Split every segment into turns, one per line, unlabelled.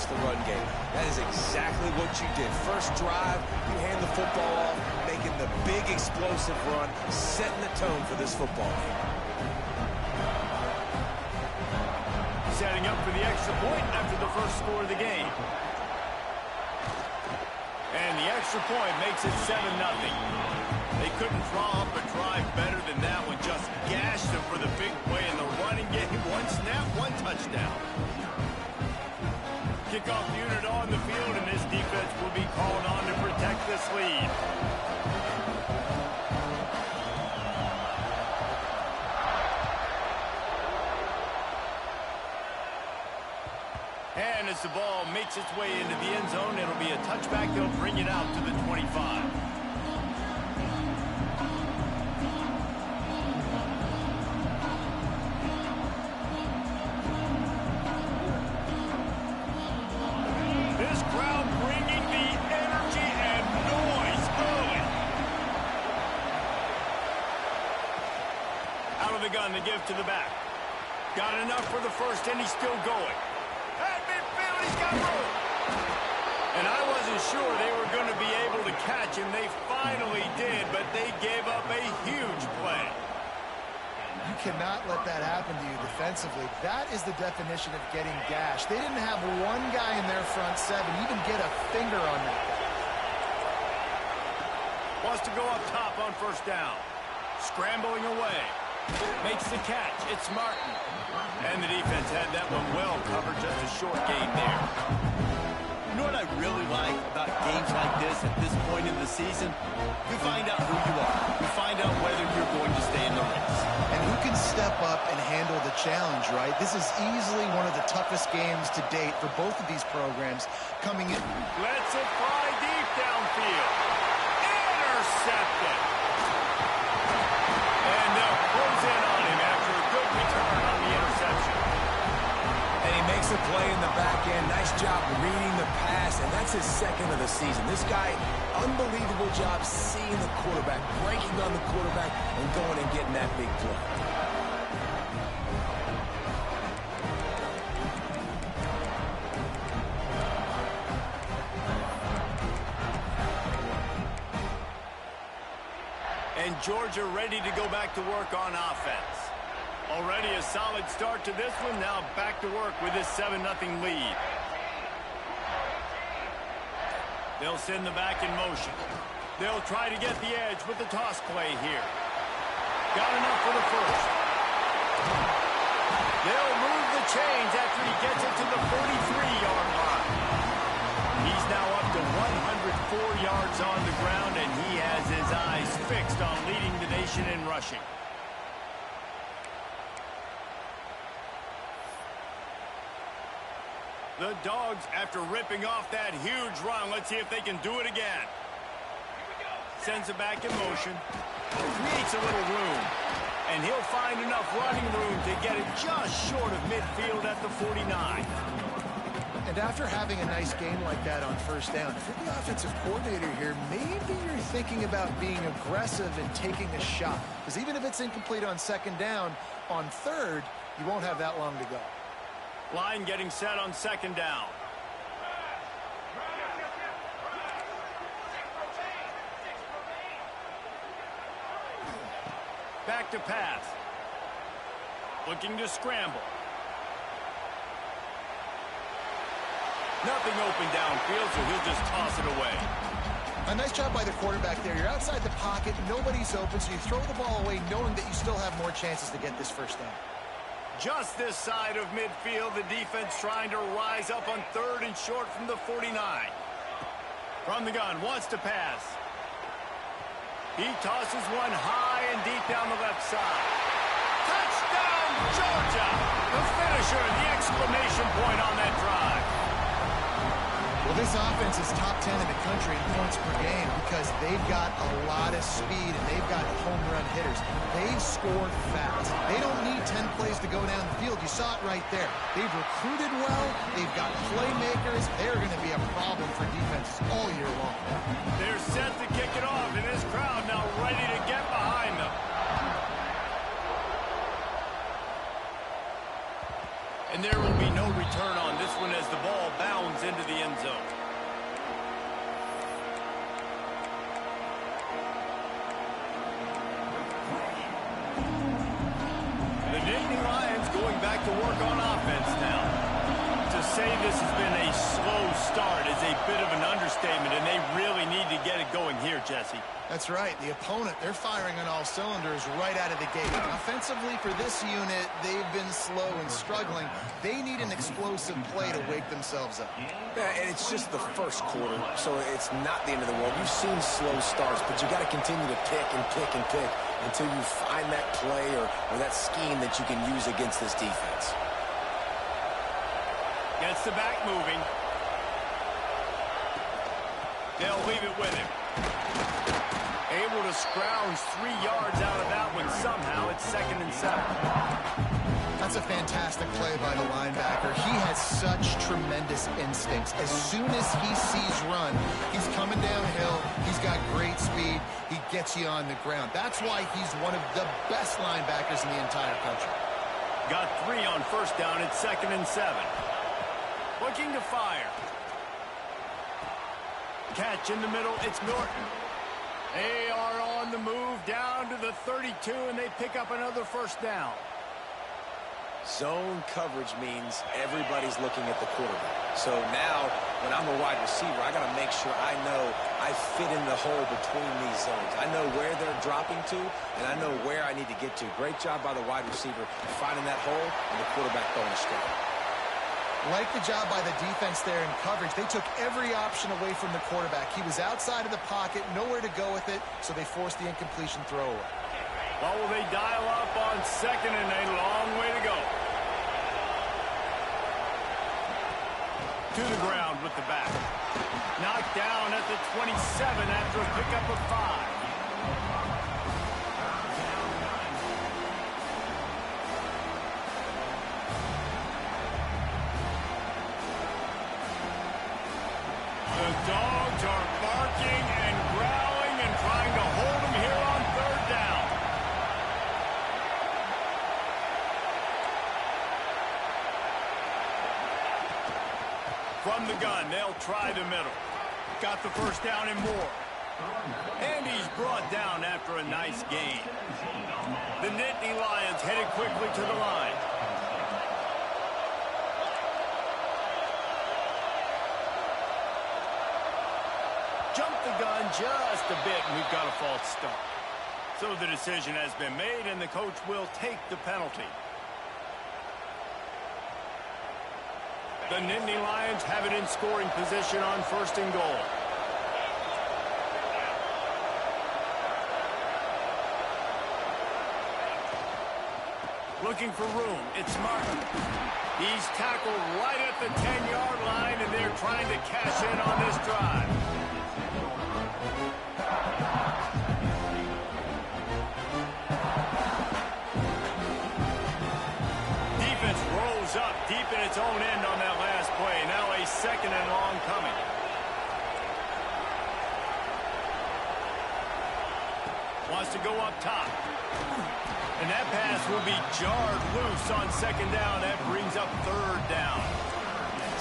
establish the run game. That is exactly what you did. First drive, you hand the football off, making the big explosive run, setting the tone for this football game.
Setting up for the extra point after the first score of the game. And the extra point makes it 7-0. They couldn't draw up a drive better than that one. Just gashed them for the big play in the running game. One snap, one touchdown. Kickoff unit on the field, and this defense will be called on to protect this lead. And as the ball makes its way into the end zone, it'll be a touchback. They'll bring it out to the 25. This crowd bringing the energy and noise early. Out of the gun to give to the back. Got enough for the first, and he's still going. He's got room. And I wasn't sure they were going to be able to catch him. They finally did, but they gave up a huge play.
You cannot let that happen to you defensively. That is the definition of getting gashed. They didn't have one guy in their front seven even get a finger on that guy.
Wants to go up top on first down. Scrambling away. Makes the catch. It's Martin. And the defense had that one well covered. Just a short gain there.
You know what I really like about games like this at this point in the season? You find out who you are. You find out whether you're going to stay in the race.
And who can step up and handle the challenge, right? This is easily one of the toughest games to date for both of these programs coming in.
Lets it fly deep downfield. Intercepted. And they'll close in on him after a good return on the interception.
And he makes a play in the back end. Nice job reading the pass, and that's his second of the season. This guy, unbelievable job seeing the quarterback, breaking on the quarterback, and going and getting that big play.
And Georgia ready to go back to work on offense. Already a solid start to this one. Now back to work with this 7-0 lead. They'll send the back in motion. They'll try to get the edge with the toss play here. Got enough for the first. They'll move the chains after he gets it to the 43-yard line. He's now up to 104 yards on the ground, and he has his eyes fixed on leading the nation in rushing. The Dogs, after ripping off that huge run, let's see if they can do it again. Sends it back in motion. Creates a little room. And he'll find enough running room to get it just short of midfield at the 49.
And after having a nice game like that on first down, if you're the offensive coordinator here, maybe you're thinking about being aggressive and taking a shot. Because even if it's incomplete on second down, on third, you won't have that long to go.
Line getting set on second down. Back to pass. Looking to scramble. Nothing open downfield, so he'll just toss it away.
A nice job by the quarterback there. You're outside the pocket, nobody's open, so you throw the ball away knowing that you still have more chances to get this first down.
Just this side of midfield, the defense trying to rise up on third and short from the 49. From the gun, wants to pass. He tosses one high and deep down the left side. Touchdown, Georgia! The finisher, the exclamation point on that drive.
Well, this offense is top 10 in the country in points per game because they've got a lot of speed and they've got home run hitters. They've scored fast. They don't need 10 plays to go down the field. You saw it right there. They've recruited well. They've got playmakers. They're going to be a problem for defenses all year long.
They're set to kick it off, and this crowd now ready to get behind them. And there will be no return on this one as the ball bounds back to work on offense now. To say this has been a slow start is a bit of an understatement, and they really need to get it going here, Jesse.
That's right. The opponent, they're firing on all cylinders right out of the gate. Offensively, for this unit, they've been slow and struggling. They need an explosive play to wake themselves up.
Yeah, and it's just the first quarter, so it's not the end of the world. You've seen slow starts, but you got to continue to pick and pick and pick until you find that play or that scheme that you can use against this defense.
Gets the back moving. They'll leave it with him. Able to scrounge 3 yards out of that one somehow. It's 2nd and 7.
That's a fantastic play by the linebacker. He has such tremendous instincts. As soon as he sees run, he's coming downhill. He's got great speed. He gets you on the ground. That's why he's one of the best linebackers in the entire country.
Got 3 on 1st down. It's 2nd and 7. Looking to fire. Catch in the middle. It's Norton. They are on the move down to the 32, and they pick up another 1st down.
Zone coverage means everybody's looking at the quarterback. So now, when I'm a wide receiver, I got to make sure I know I fit in the hole between these zones. I know where they're dropping to, and I know where I need to get to. Great job by the wide receiver finding that hole and the quarterback throwing a strike.
Like the job by the defense there in coverage. They took every option away from the quarterback. He was outside of the pocket, nowhere to go with it, so they forced the incompletion throw away.
Well, will they dial up on 2nd and a long way to go? To the ground with the back. Knocked down at the 27 after a pickup of 5. The dogs are barking and growling and trying to hold him here on 3rd down. From the gun, they'll try the middle. Got the 1st down and more. And he's brought down after a nice gain. The Nittany Lions headed quickly to the line. Jump the gun just a bit, and we've got a false start. So the decision has been made, and the coach will take the penalty. The Nittany Lions have it in scoring position on 1st and goal. Looking for room. It's Martin. He's tackled right at the 10-yard line, and they're trying to cash in on this drive. Defense rolls up deep in its own end on that last play. Now a 2nd and long coming. Wants to go up top. And that pass will be jarred loose on 2nd down. That brings up 3rd down.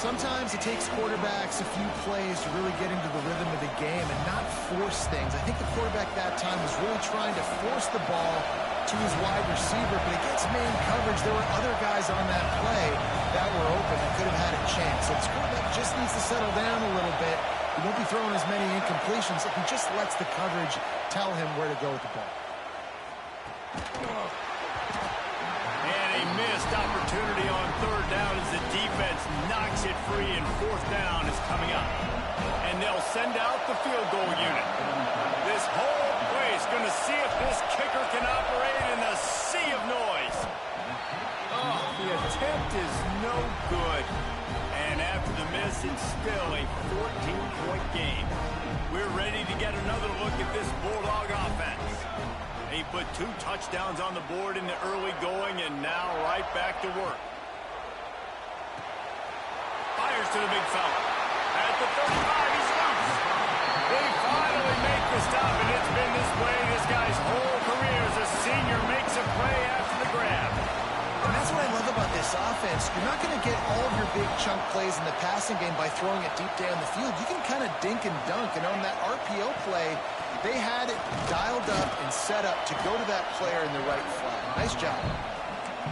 Sometimes it takes quarterbacks a few plays to really get into the rhythm of the game and not force things. I think the quarterback that time was really trying to force the ball to his wide receiver, but against man coverage, there were other guys on that play that were open that could have had a chance. So this quarterback just needs to settle down a little bit. He won't be throwing as many incompletions if he just lets the coverage tell him where to go with the ball.
And a missed opportunity on 3rd down as the defense knocks it free, and 4th down is coming up. And they'll send out the field goal unit. This whole place going to see if this kicker can operate in a sea of noise. Oh, the attempt is no good. And after the miss, it's still a 14-point game. We're ready to get another look at this Bulldog offense. He put 2 touchdowns on the board in the early going, and now right back to work. Fires to the big fella. At the 35, he's loose. They finally make the stop, and it's been this way this guy's whole career as a senior makes a play after the grab.
And that's what I love about this offense. You're not going to get all of your big chunk plays in the passing game by throwing it deep down the field. You can kind of dink and dunk, and on that RPO play, they had it dialed up and set up to go to that player in the right flat. Nice job.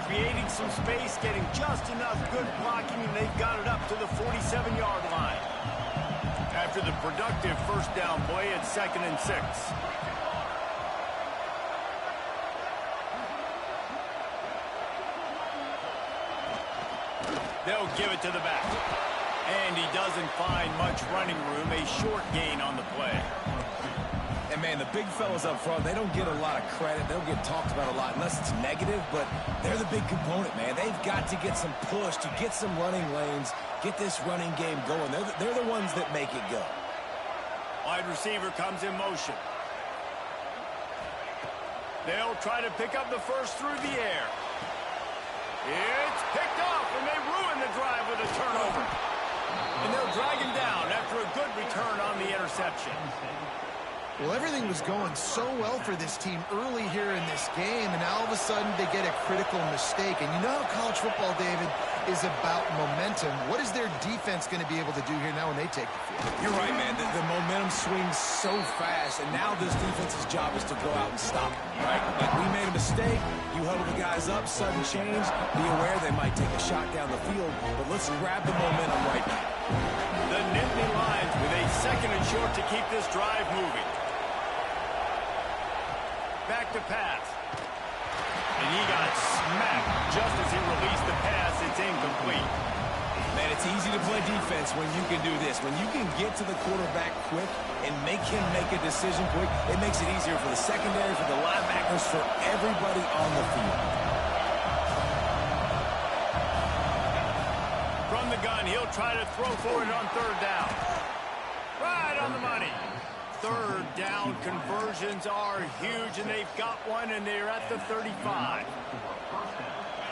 creating some space, getting just enough good blocking, and they've got it up to the 47-yard line. After the productive first down play, it's 2nd and 6. They'll give it to the back. And he doesn't find much running room, a short gain on the play.
And, man, the big fellas up front, they don't get a lot of credit. They'll get talked about a lot unless it's negative, but they're the big component, man. They've got to get some push to get some running lanes, get this running game going. They're the ones that make it go.
Wide receiver comes in motion. They'll try to pick up the first through the air. It's picked off, and they ruin the drive with a turnover. And they'll drag him down after a good return on the interception.
Well, everything was going so well for this team early here in this game, and now all of a sudden they get a critical mistake. And you know how college football, David, is about momentum. What is their defense going to be able to do here now when they take the field?
You're right, man. The momentum swings so fast, and now this defense's job is to go out and stop them, right? Like, we made a mistake. You huddle the guys up, sudden change. Be aware they might take a shot down the field, but let's grab the momentum right now.
The Nittany Lions with a 2nd and short to keep this drive moving. Back to pass. And he got smacked just as he released the pass. It's incomplete.
Man, it's easy to play defense when you can do this. When you can get to the quarterback quick and make him make a decision quick, it makes it easier for the secondary, for the linebackers, for everybody on the field.
From the gun, he'll try to throw for it on 3rd down. Right on the money. 3rd down conversions are huge, and they've got one, and they're at the 35.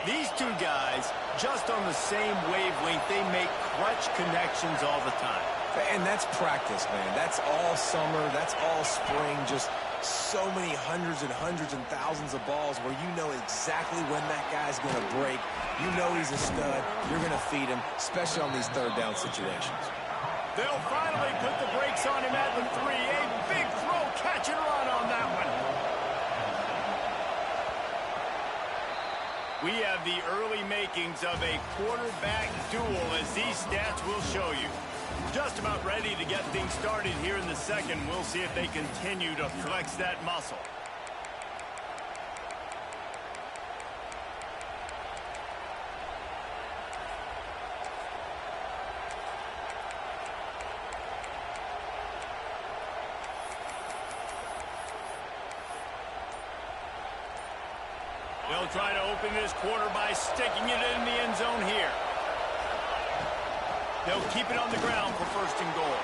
These two guys, just on the same wavelength, they make clutch connections all the time.
And that's practice, man. That's all summer. That's all spring. Just so many hundreds and thousands of balls where you know exactly when that guy's going to break. You know he's a stud. You're going to feed him, especially on these 3rd down situations.
They'll finally put the brakes on him at the 3. A big throw, catch and run on that one. We have the early makings of a quarterback duel, as these stats will show you. Just about ready to get things started here in the 2nd. We'll see if they continue to flex that muscle. They'll try to open this quarter by sticking it in the end zone here. They'll keep it on the ground for 1st and goal.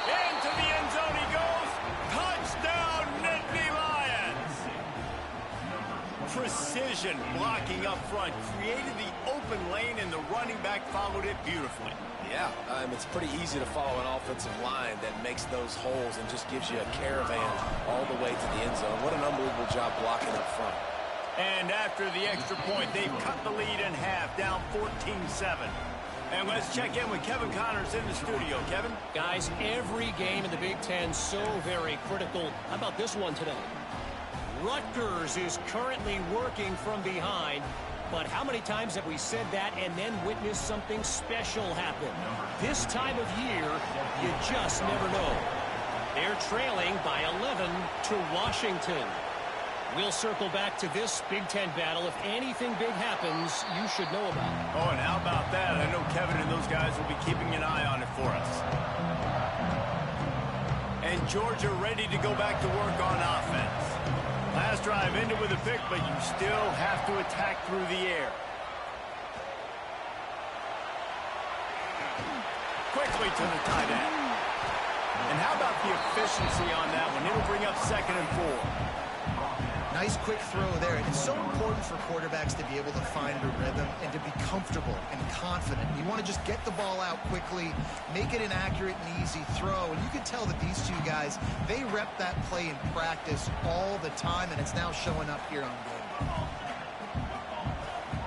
Into the end zone he goes. Touchdown, Nittany Lions. Precision blocking up front created the open lane, and the running back followed it beautifully.
Yeah, it's pretty easy to follow an offensive line that makes those holes and just gives you a caravan all the way to the end zone. What an unbelievable job blocking up front.
And after the extra point, they've cut the lead in half, down 14-7. And let's check in with Kevin Connors in the studio. Kevin?
Guys, every game in the Big Ten so very critical. How about this one today? Rutgers is currently working from behind. But how many times have we said that and then witnessed something special happen? This time of year, you just never know. They're trailing by 11 to Washington. We'll circle back to this Big Ten battle. If anything big happens, you should know about it.
Oh, and how about that? I know Kevin and those guys will be keeping an eye on it for us. And Georgia ready to go back to work on offense. Last drive ended with a pick, but you still have to attack through the air. Quickly to the tight end. And how about the efficiency on that one? It'll bring up 2nd and 4.
Nice quick throw there. It's so important for quarterbacks to be able to find a rhythm and to be comfortable and confident. You want to just get the ball out quickly, make it an accurate and easy throw. And you can tell that these two guys, they rep that play in practice all the time, and it's now showing up here on game.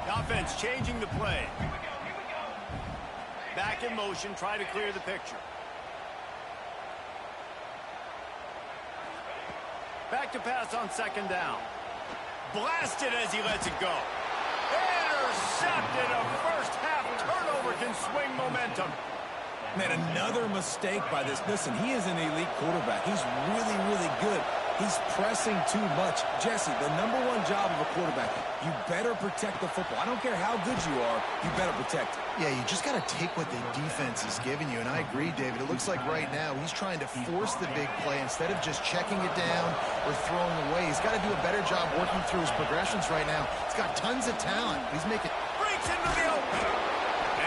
The offense changing the play. Back in motion, try to clear the picture. Back to pass on 2nd down. Blasted as he lets it go. Intercepted. A first half turnover can swing momentum.
Man, another mistake by this. Listen, he is an elite quarterback. He's really, really good. He's pressing too much. Jesse, the #1 job of a quarterback, you better protect the football. I don't care how good you are, you better protect it.
Yeah, you just got to take what the defense is giving you, and I agree, David. It looks like right now he's trying to force the big play instead of just checking it down or throwing away. He's got to do a better job working through his progressions right now. He's got tons of talent. He's making...
Breaks into the open.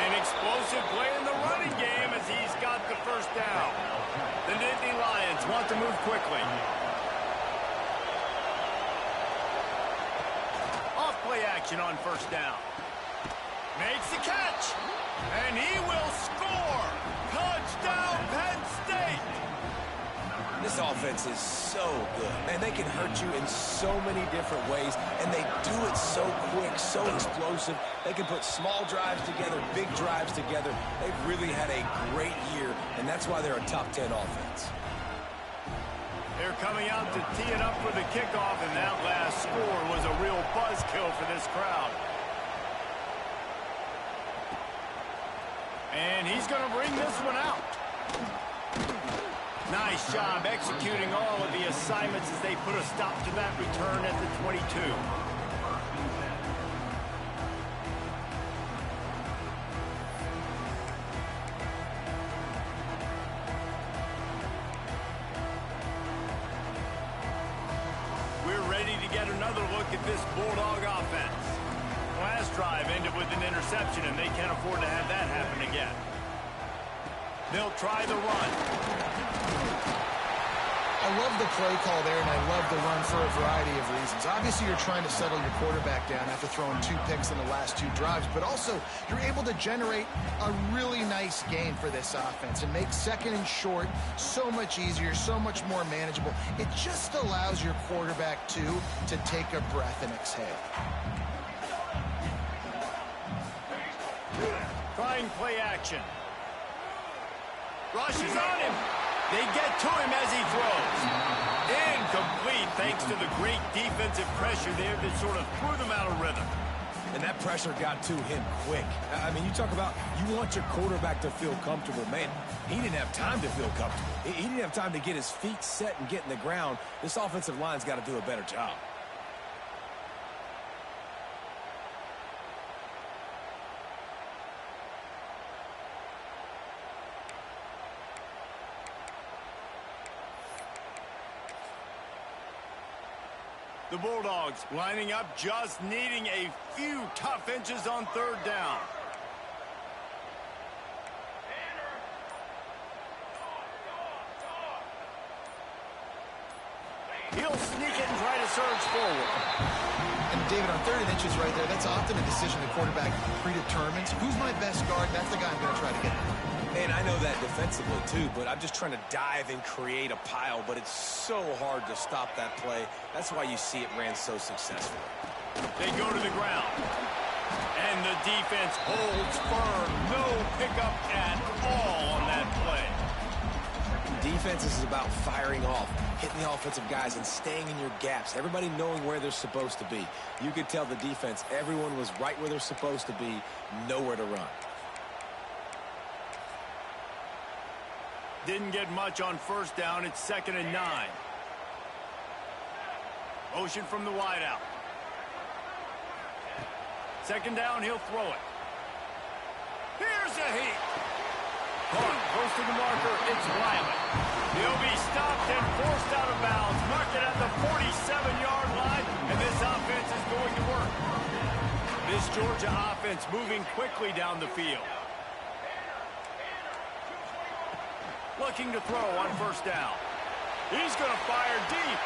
An explosive play in the running game as he's got the first down. The Nittany Lions want to move quickly. Play action on first down. Makes the catch. And he will score. Touchdown, Penn State.
This offense is so good. Man, they can hurt you in so many different ways, and they do it so quick, so explosive. They can put small drives together, big drives together. They've really had a great year, and that's why they're a top 10 offense.
They're coming out to tee it up for the kickoff, and that last score was a real buzzkill for this crowd. And he's going to bring this one out. Nice job executing all of the assignments as they put a stop to that return at the 22. Another look at this Bulldog offense. Last drive ended with an interception, and they can't afford to have that happen again. They'll try the run.
I love the play call there, and I love the run for a variety of reasons. Obviously, you're trying to settle your quarterback down after throwing 2 picks in the last 2 drives, but also you're able to generate a really nice game for this offense and make second and short so much easier, so much more manageable. It just allows your quarterback, too, to take a breath and exhale.
Trying play action. Rushes on him. They get to him as he throws. Incomplete thanks to the great defensive pressure there that sort of threw them out of rhythm.
And that pressure got to him quick. I mean, you talk about you want your quarterback to feel comfortable. Man, he didn't have time to feel comfortable. He didn't have time to get his feet set and get in the ground. This offensive line's got to do a better job.
The Bulldogs lining up, just needing a few tough inches on third down. He'll sneak it and try to surge forward.
And David, on 3rd and inches right there, that's often a decision the quarterback predetermines. Who's my best guard? That's the guy I'm going to try to get.
And I know that defensively, too, but I'm just trying to dive and create a pile, but it's so hard to stop that play. That's why you see it ran so successfully.
They go to the ground. And the defense holds firm. No pickup at all on that play.
Defense is about firing off, hitting the offensive guys and staying in your gaps. Everybody knowing where they're supposed to be. You could tell the defense, everyone was right where they're supposed to be, nowhere to run.
Didn't get much on first down. It's 2nd and 9. Motion from the wideout. 2nd down, he'll throw it. Here's a heat. Caught close to the marker. It's Riley. He'll be stopped and forced out of bounds. Marked it at the 47-yard line, and this offense is going to work. This Georgia offense moving quickly down the field. Looking to throw on first down. He's going to fire deep.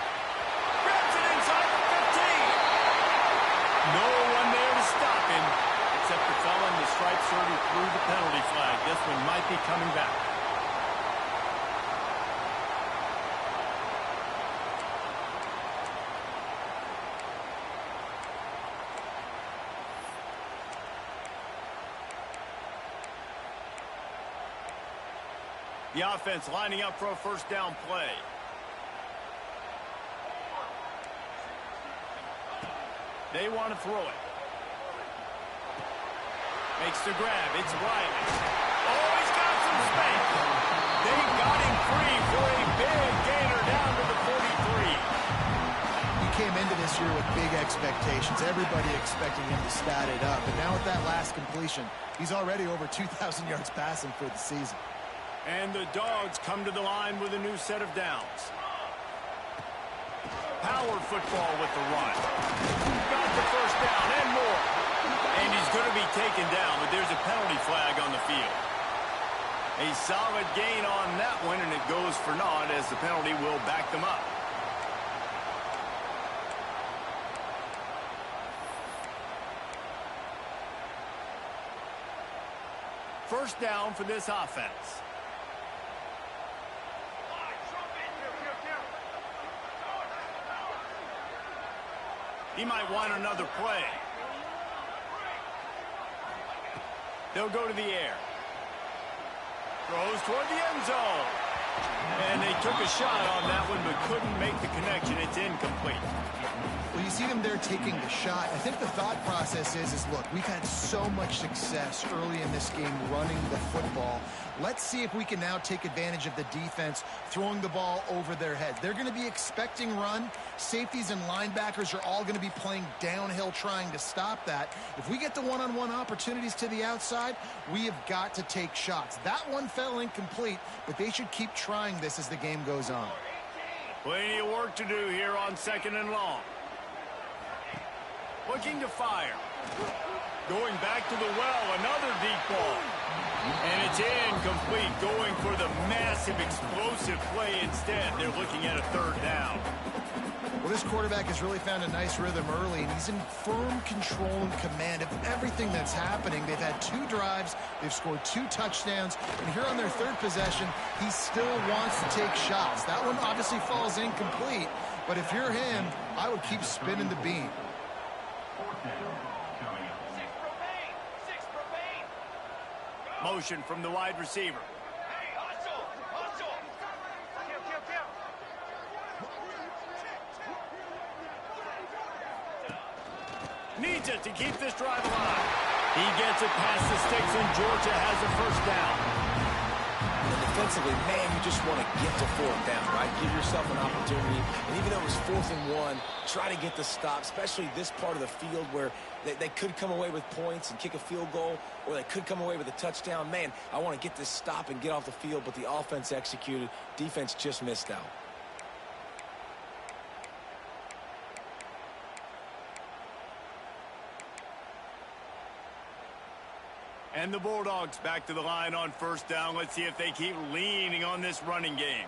Grabs it inside the 15. No one there to stop him, except the fella in the striped shirt who threw the penalty flag. This one might be coming back. The offense lining up for a first down play. They want to throw it. Makes the grab. It's Riley. Oh, he's got some space. They got him free for a big gainer down to the 43.
He came into this year with big expectations. Everybody expecting him to stat it up. And now with that last completion, he's already over 2,000 yards passing for the season.
And the Dogs come to the line with a new set of downs. Power football with the run. Got the first down and more. And he's going to be taken down, but there's a penalty flag on the field. A solid gain on that one, and it goes for naught as the penalty will back them up. First down for this offense. He might want another play. They'll go to the air. Throws toward the end zone. And they took a shot on that one, but couldn't make the connection. It's incomplete.
Well, you see them there taking the shot. I think the thought process is look, we've had so much success early in this game running the football. Let's see if we can now take advantage of the defense throwing the ball over their head. They're going to be expecting run. Safeties and linebackers are all going to be playing downhill trying to stop that. If we get the one-on-one opportunities to the outside, we have got to take shots. That one fell incomplete, but they should keep trying this as the game goes on.
Plenty of work to do here on 2nd and long. Looking to fire. Going back to the well, another deep ball. And it's incomplete, going for the massive explosive play instead. They're looking at a 3rd down.
Well, this quarterback has really found a nice rhythm early, and he's in firm control and command of everything that's happening. They've had 2 drives. They've scored 2 touchdowns. And here on their 3rd possession, he still wants to take shots. That one obviously falls incomplete. But if you're him, I would keep spinning the beam.
Motion from the wide receiver. Needs it to keep this drive alive. He gets it past the sticks, and Georgia has a 1st down.
And defensively, man, you just want to get to 4th down, right? Give yourself an opportunity. And even though it was 4th and 1, try to get the stop, especially this part of the field where they could come away with points and kick a field goal, or they could come away with a touchdown. Man, I want to get this stop and get off the field, but the offense executed. Defense just missed out.
And the Bulldogs back to the line on 1st down. Let's see if they keep leaning on this running game.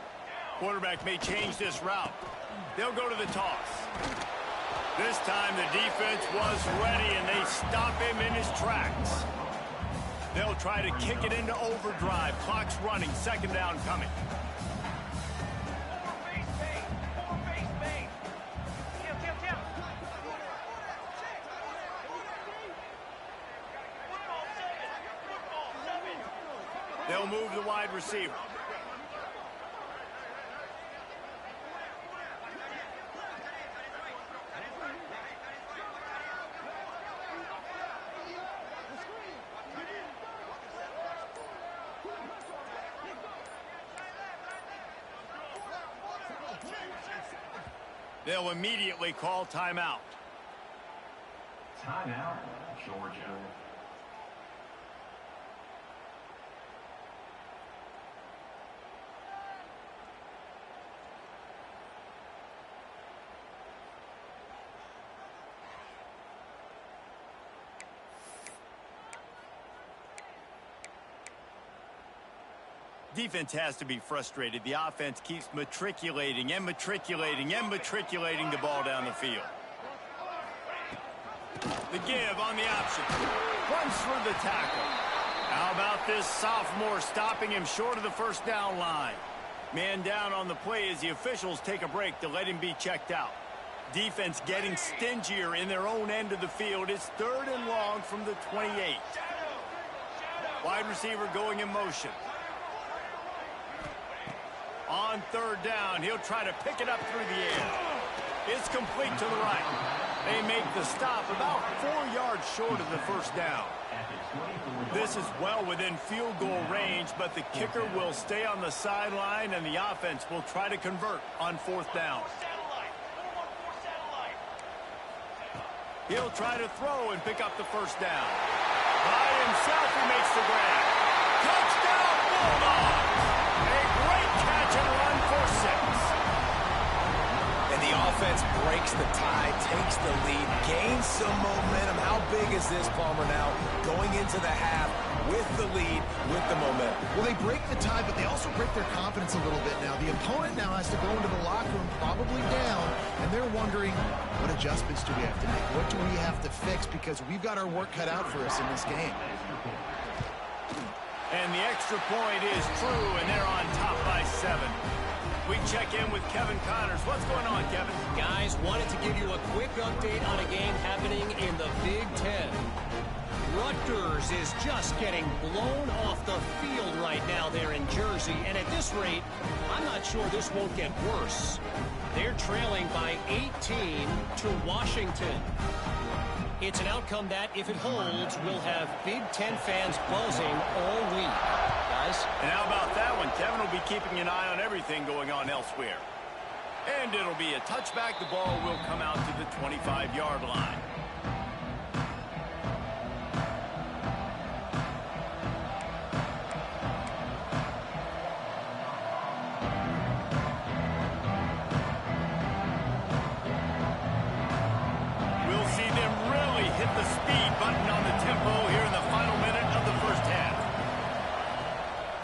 Quarterback may change this route. They'll go to the toss. This time the defense was ready, and they stop him in his tracks. They'll try to kick it into overdrive. Clock's running. 2nd down coming. They'll move the wide receiver. They'll immediately call timeout.
Timeout, Georgia.
Defense has to be frustrated. The offense keeps matriculating and matriculating and matriculating the ball down the field. The give on the option. Runs through the tackle. How about this sophomore stopping him short of the 1st down line? Man down on the play as the officials take a break to let him be checked out. Defense getting stingier in their own end of the field. It's 3rd and long from the 28. Wide receiver going in motion. On 3rd down, he'll try to pick it up through the air. It's complete to the right. They make the stop about 4 yards short of the first down. This is well within field goal range, but the kicker will stay on the sideline, and the offense will try to convert on 4th down. He'll try to throw and pick up the first down. By himself, he makes the grab. Touchdown, Bulldogs! A great catch and run for 6.
And the offense breaks the tie, takes the lead, gains some momentum. How big is this, Palmer, now going into the half with the lead, with the momentum?
Well, they break the tie, but they also break their confidence a little bit now. The opponent now has to go into the locker room probably down, and they're wondering, what adjustments do we have to make? What do we have to fix? Because we've got our work cut out for us in this game.
And the extra point is true, and they're on top by 7. We check in with Kevin Connors. What's going on, Kevin?
Guys, wanted to give you a quick update on a game happening in the Big Ten. Rutgers is just getting blown off the field right now there in Jersey, and at this rate, I'm not sure this won't get worse. They're trailing by 18 to Washington. It's an outcome that, if it holds, will have Big Ten fans buzzing all week. Guys?
And how about that one? Kevin will be keeping an eye on everything going on elsewhere. And it'll be a touchback. The ball will come out to the 25-yard line. We'll see them really hit the speed button on the tempo here in the final minute of the first half.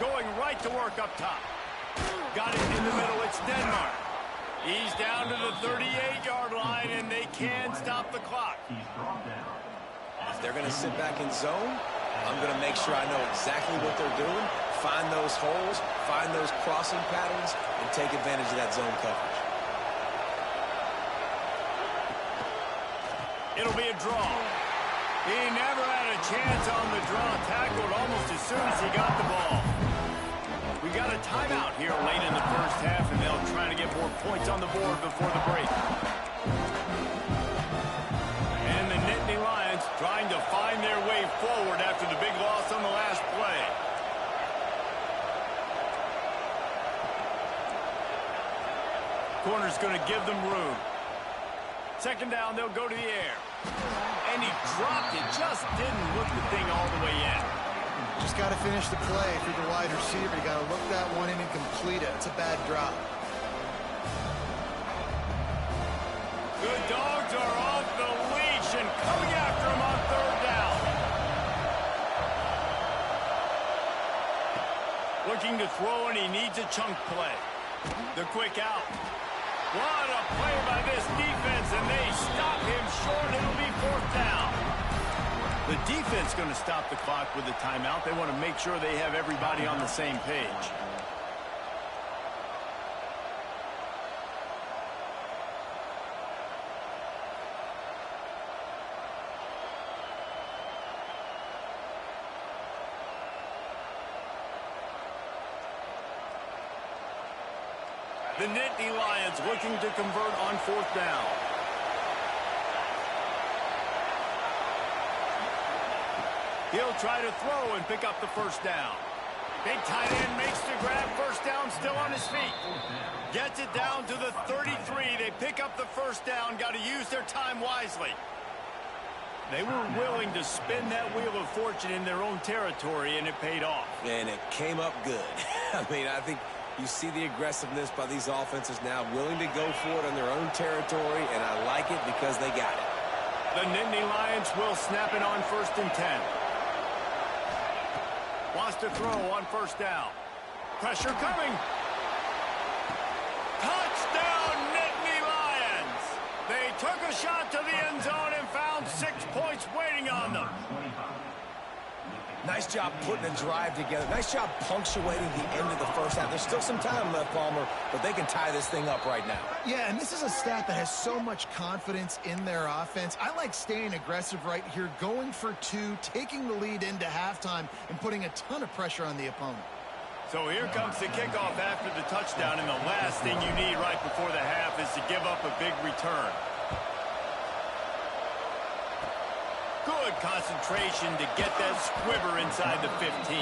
Going right to work up top. Got it in the middle. It's Denmark. He's down to the 38-yard line, and they can stop the clock.
If they're going to sit back in zone, I'm going to make sure I know exactly what they're doing, find those holes, find those crossing patterns, and take advantage of that zone coverage.
It'll be a draw. He never had a chance on the draw. Tackled almost as soon as he got the ball. We got a timeout here late in the first half, and they'll try to get more points on the board before the break. And the Nittany Lions trying to find their way forward after the big loss on the last play. Corner's going to give them room. Second down, they'll go to the air. And he dropped it, just didn't look the thing all the way in.
Just got to finish the play if you're the wide receiver. You got to look that one in and complete it. It's a bad drop.
The Dogs are off the leash and coming after him on third down. Looking to throw, and he needs a chunk play. The quick out. What a play by this defense, and they stop him short. It'll be 4th down. The defense going to stop the clock with a timeout. They want to make sure they have everybody on the same page. The Nittany Lions looking to convert on 4th down. He'll try to throw and pick up the first down. Big tight end makes the grab. First down, still on his feet. Gets it down to the 33. They pick up the first down. Got to use their time wisely. They were willing to spin that wheel of fortune in their own territory, and it paid off.
And it came up good. I mean, I think you see the aggressiveness by these offenses now, willing to go for it on their own territory, and I like it because they got it.
The Nittany Lions will snap it on 1st and 10. Wants to throw on first down. Pressure coming. Touchdown, Nittany Lions. They took a shot to the end zone and found 6 points waiting on them.
Nice job putting a drive together. Nice job punctuating the end of the first half. There's still some time left, Palmer, but they can tie this thing up right now.
Yeah, and this is a stat that has so much confidence in their offense. I like staying aggressive right here, going for 2, taking the lead into halftime, and putting a ton of pressure on the opponent.
So here comes the kickoff after the touchdown, and the last thing you need right before the half is to give up a big return. Good concentration to get that squibber inside the 15.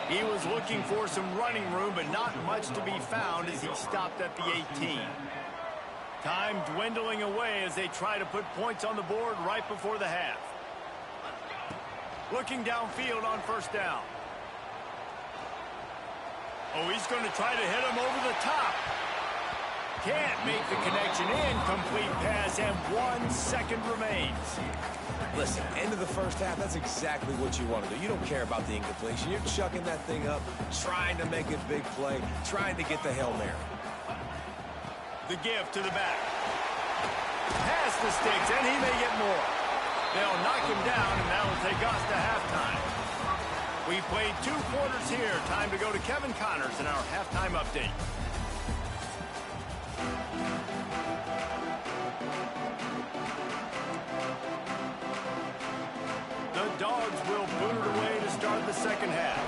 He was looking for some running room, but not much to be found as he stopped at the 18. Time dwindling away as they try to put points on the board right before the half. Looking downfield on first down. Oh, he's going to try to hit him over the top. Can't make the connection. Incomplete pass, and 1 second remains.
Listen, end of the first half, that's exactly what you want to do. You don't care about the incompletion. You're chucking that thing up, trying to make a big play, trying to get the Hail Mary.
The give to the back. Pass the sticks, and he may get more. They'll knock him down, and that will take us to halftime. We played 2 quarters here. Time to go to Kevin Connors in our halftime update. The Dogs will boot it away to start the second half.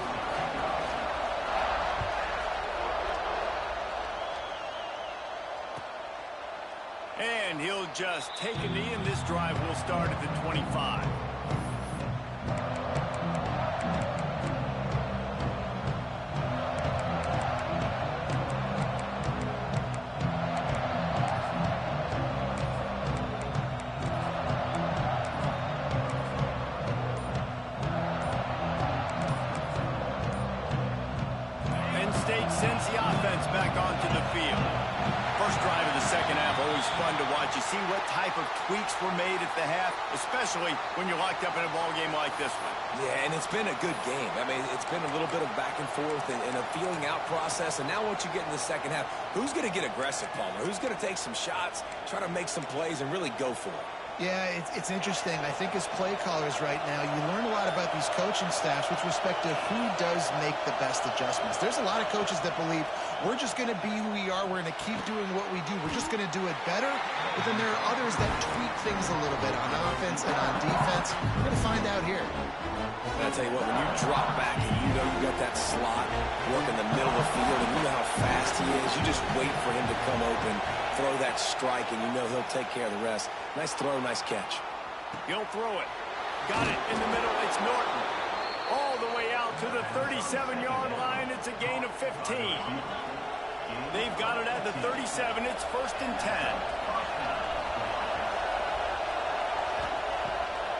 And he'll just take a knee, and this drive will start at the 25. Penn State sends the offense back onto the field. First drive of the second half, always fun to watch. You see what type of tweaks were made at the half, especially when you're locked up in a ball game like this one.
Yeah, and it's been a good game. I mean, it's been a little bit of back and forth and a feeling out process. And now once you get in the second half, who's going to get aggressive, Palmer? Who's going to take some shots, try to make some plays, and really go for it?
Yeah, it's interesting. I think as play callers right now, you learn a lot about these coaching staffs with respect to who does make the best adjustments. There's a lot of coaches that believe we're just going to be who we are. We're going to keep doing what we do. We're just going to do it better. But then there are others that tweak things a little bit on offense and on defense. We're going to find out here.
I'll tell you what, when you drop back and you know you got that slot work in the middle of the field and you know how fast he is, you just wait for him to come open, throw that strike, and you know he'll take care of the rest. Nice throw, nice catch.
He'll throw it. Got it in the middle. It's Norton. All the way out to the 37-yard line. It's a gain of 15. They've got it at the 37. It's 1st and 10.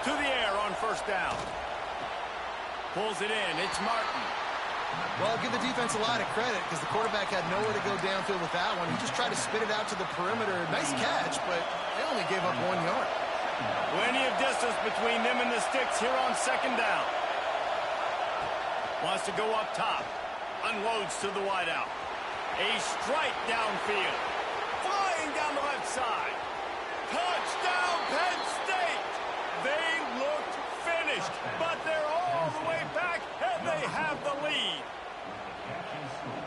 To the air on first down. Pulls it in. It's Martin.
Well, I'll give the defense a lot of credit because the quarterback had nowhere to go downfield with that one. He just tried to spit it out to the perimeter. Nice catch, but they only gave up 1 yard.
Plenty of distance between them and the sticks here on second down. Wants to go up top. Unloads to the wideout. A strike downfield. Flying down the left side. Touchdown, Penn State! They looked finished, but they're all the way back, and they have the lead.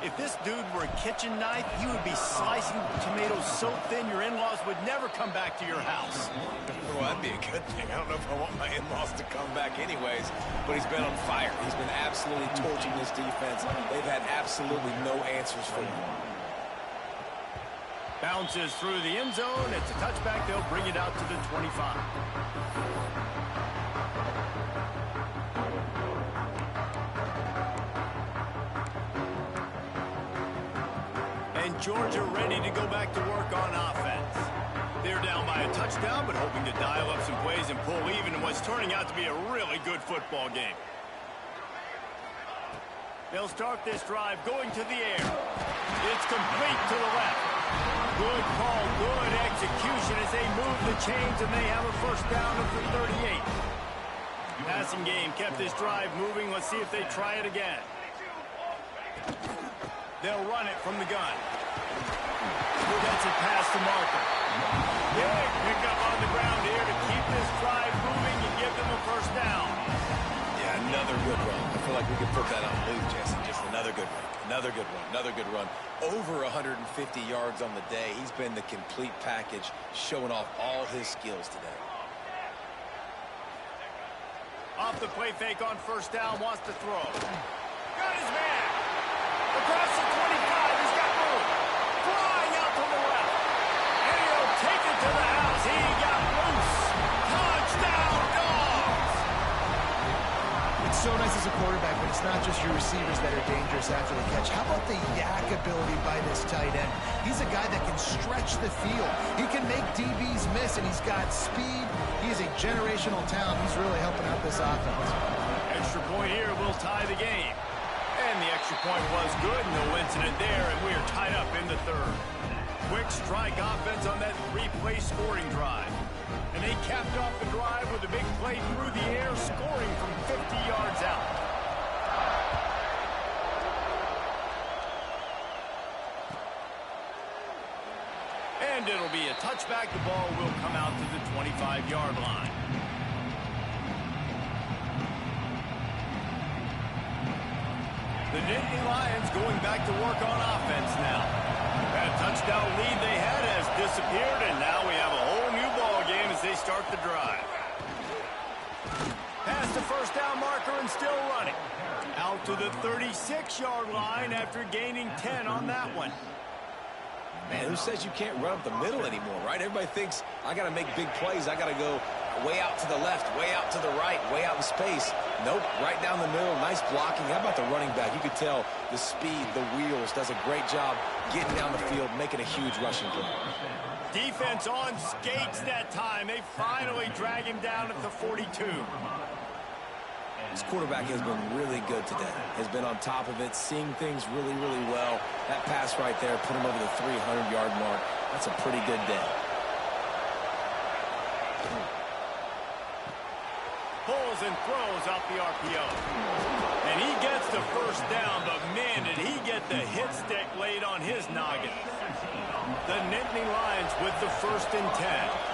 If this dude were a kitchen knife, you would be slicing tomatoes so thin your in-laws would never come back to your house.
Well, that'd be a good thing. I don't know if I want my in-laws to come back anyways, but he's been on fire. He's been absolutely torching this defense. They've had absolutely no answers for him.
Bounces through the end zone. It's a touchback. They'll bring it out to the 25. And Georgia ready to go back to work on offense. They're down by a touchdown, but hoping to dial up some plays and pull even in what's turning out to be a really good football game. They'll start this drive going to the air. It's complete to the left. Good call, good execution as they move the chains, and they have a first down at the 38. Passing game kept this drive moving. Let's see if they try it again. They'll run it from the gun. Gets it past the marker. Big pickup on the ground here to keep this drive moving and give them a first down.
Yeah, another good run. I feel like we could put that on loop, Jesse. Just another good run. Another good run. Another good run. Over 150 yards on the day. He's been the complete package, showing off all his skills today.
Off the play fake on first down, wants to throw. Got his man. Across the 25, he's got room. Flying out to the left. And he'll take it to the house. He got loose. Touchdown, Dogs.
it's not just your receivers that are dangerous after the catch. How about the yak ability by this tight end? He's a guy that can stretch the field. He can make DBs miss, and he's got speed. He is a generational talent. He's really helping out this offense.
Extra point here will tie the game. And the extra point was good. No incident there, and we are tied up in the third. Quick strike offense on that three-play scoring drive. And they capped off the drive with a big play through the air, scoring from 50 yards out. And it'll be a touchback. The ball will come out to the 25-yard line. The Nittany Lions going back to work on offense now. That touchdown lead they had has disappeared, and now we have a whole new ball game as they start the drive. Past the first down marker and still running. Out to the 36-yard line after gaining 10 on that one.
Man, who says you can't run up the middle anymore, right? Everybody thinks I got to make big plays. I got to go way out to the left, way out to the right, way out in space. Nope, right down the middle. Nice blocking. How about the running back? You could tell the speed, the wheels, does a great job getting down the field, making a huge rushing play.
Defense on skates that time. They finally drag him down at the 42.
This quarterback has been really good today. Has been on top of it, seeing things really, really well. That pass right there put him over the 300-yard mark. That's a pretty good day.
Pulls and throws out the RPO. And he gets the first down, but man, did he get the hit stick laid on his noggin. The Nittany Lions with the 1st and 10.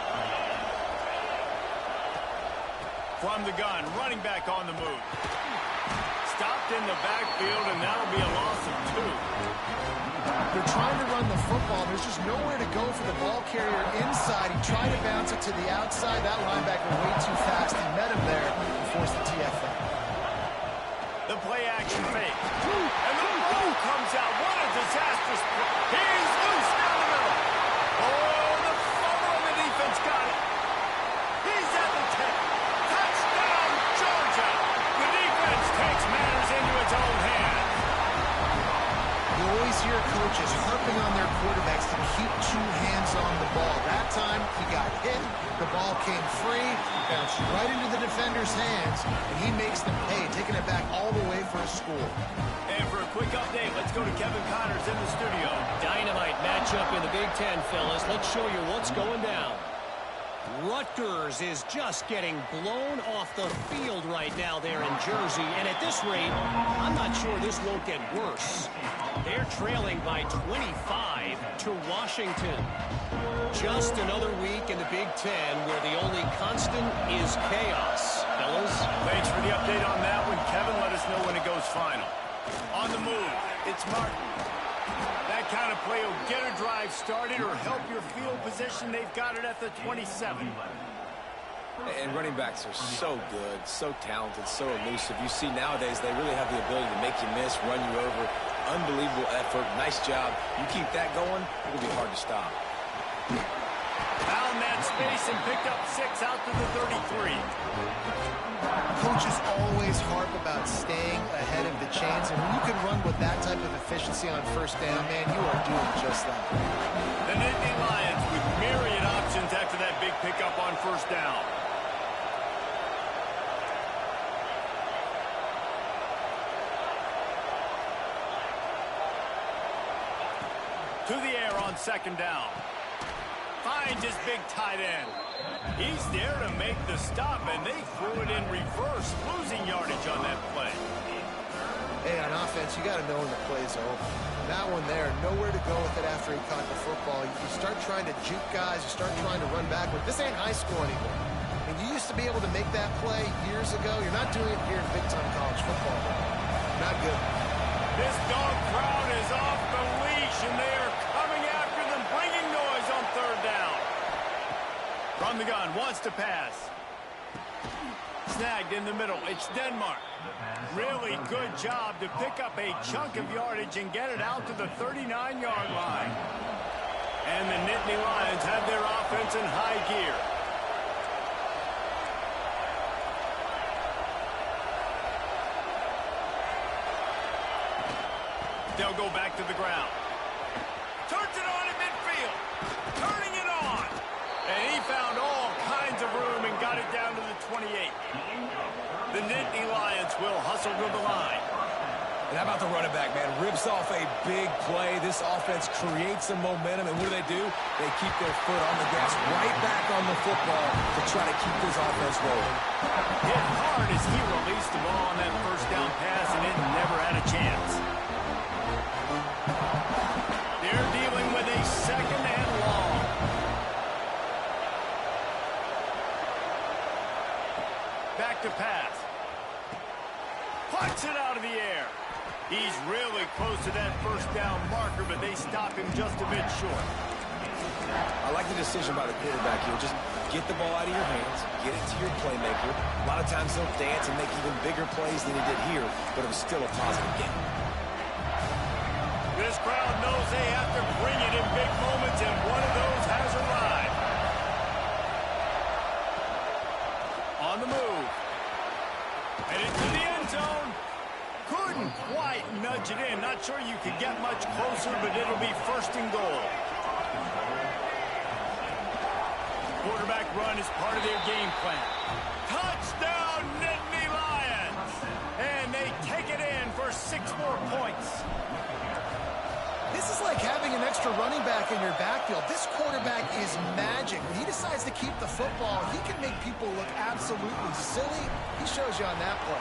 From the gun, running back on the move. Stopped in the backfield, and that'll be a loss of 2.
They're trying to run the football. There's just nowhere to go for the ball carrier inside. He tried to bounce it to the outside. That linebacker way too fast. He met him there and forced the TFL.
The play action fake. And the ball comes out. What a disastrous play. He's loose down the middle. Oh, the fumble on the defense got it. He's at the 10. Touchdown, Georgia. The defense takes matters into its own hands.
You always hear coaches harping on their quarterbacks to keep 2 hands on the ball. That time, he got hit. The ball came free, bounced right into the defender's hands, and he makes them pay, taking it back all the way for a score.
And for a quick update, let's go to Kevin Connors in the studio.
Dynamite matchup in the Big Ten, fellas. Let's show you what's going down. Rutgers is just getting blown off the field right now there in Jersey. And at this rate, I'm not sure this won't get worse. They're trailing by 25 to Washington. Just another week in the Big Ten where the only constant is chaos. Fellas?
Thanks for the update on that one. Kevin, let us know when it goes final. On the move, it's Martin. That kind of play will get a drive started or help your field position. They've got it at the 27.
And running backs are so good, so talented, so elusive. You see nowadays they really have the ability to make you miss, run you over. Unbelievable effort. Nice job. You keep that going, it'll be hard to stop.
Found that space and picked up 6 out to the 33.
Coaches always harp about staying ahead of the chains, and when you can run with that type of efficiency on first down, man, you are doing just that.
The Nittany Lions with myriad options after that big pickup on first down. To the air on second down. Finds his big tight end. He's there to make the stop, and they threw it in reverse, losing yardage on that play.
Hey, on offense, you got to know when the play's over. That one there, nowhere to go with it after he caught the football. You start trying to juke guys, you start trying to run backward. This ain't high school anymore. I mean, you used to be able to make that play years ago. You're not doing it here in big-time college football. Not good.
This dog crowd is off the leash, and they are coming after them, bringing noise on third down. From the gun, wants to pass. Snagged in the middle. It's Denmark. Really good job to pick up a chunk of yardage and get it out to the 39-yard line. And the Nittany Lions have their offense in high gear. They'll go back to the ground. Turns it on in midfield. Turning it on. And he found all kinds of room and got it down to the 28. The Nittany Lions will hustle to the line.
And how about the running back, man? Rips off a big play. This offense creates some momentum, and what do? They keep their foot on the gas, right back on the football to try to keep this offense rolling.
Hit hard as he released the ball on that first down pass, and it never had a chance. They're dealing with a second and long. Back to pass. Punts it out of the air. He's really close to that first down marker, but they stop him just a bit short.
I like the decision by the quarterback here. Just get the ball out of your hands, get it to your playmaker. A lot of times he'll dance and make even bigger plays than he did here, but it was still a positive game.
This crowd knows they have to bring it in big moments, and one of those has arrived. On the move. And into the end zone. Couldn't quite nudge it in. Not sure you could get much closer, but it'll be first and goal. Quarterback run is part of their game plan. Touchdown, Nittany Lions! And they take it in for 6 more points.
This is like having an extra running back in your backfield. This quarterback is magic. When he decides to keep the football, he can make people look absolutely silly. He shows you on that play.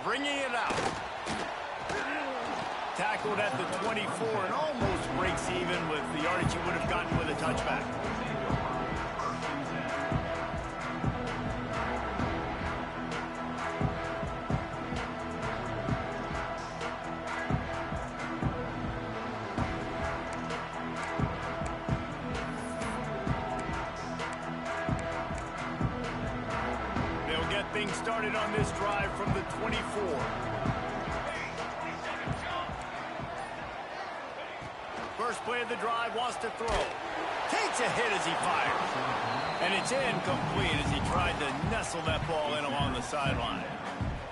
Bringing it out. Tackled at the 24 and almost breaks even with the yardage he would have gotten with a touchback. They'll get things started on this drive from the 24. First play of the drive, wants to throw. Takes a hit as he fires. And it's incomplete as he tried to nestle that ball in along the sideline.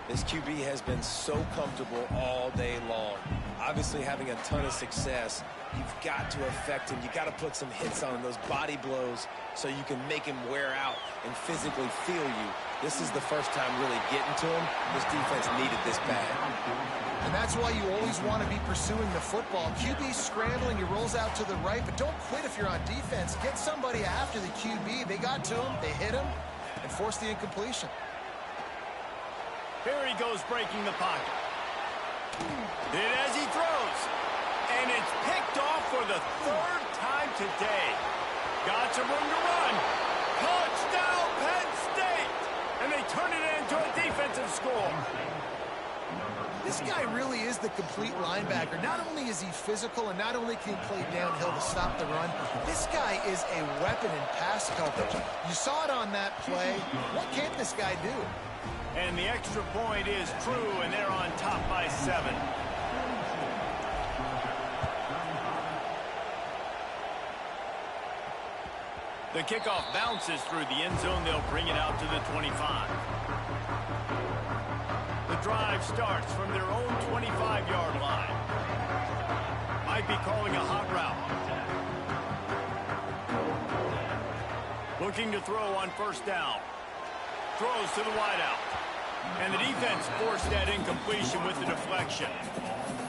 This QB has been so comfortable all day long. Obviously having a ton of success. You've got to affect him. You've got to put some hits on him, those body blows, so you can make him wear out and physically feel you. This is the first time really getting to him. This defense needed this bad.
And that's why you always want to be pursuing the football. QB scrambling, he rolls out to the right, but don't quit if you're on defense. Get somebody after the QB. They got to him, they hit him, and forced the incompletion.
Here he goes breaking the pocket. Did as he throws. And it's picked off for the 3rd time today. Got some room to run. Touchdown, Penn State! And they turn it into a defensive score.
This guy really is the complete linebacker. Not only is he physical and not only can he play downhill to stop the run, this guy is a weapon in pass coverage. You saw it on that play. What can't this guy do?
And the extra point is true, and they're on top by 7. The kickoff bounces through the end zone. They'll bring it out to the 25. The drive starts from their own 25-yard line. Might be calling a hot route. Looking to throw on first down. Throws to the wideout. And the defense forced that incompletion with the deflection.